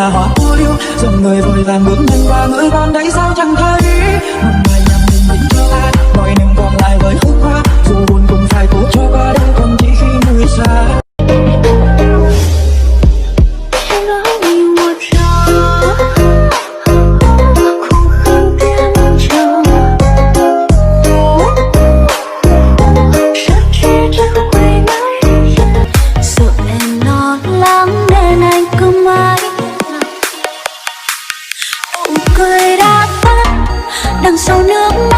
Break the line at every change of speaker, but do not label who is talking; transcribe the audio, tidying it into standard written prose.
hoa cô liêu, dòng người vội vàng bước nhanh qua người con đấy sao chẳng thấy. Một ngày nhằm bình tĩnh cho ta, mọi niềm còn lại với hôm qua, dù buồn cũng phải cố cho qua đâu còn chỉ khi người xa.
Cười đã tắt đằng sau nước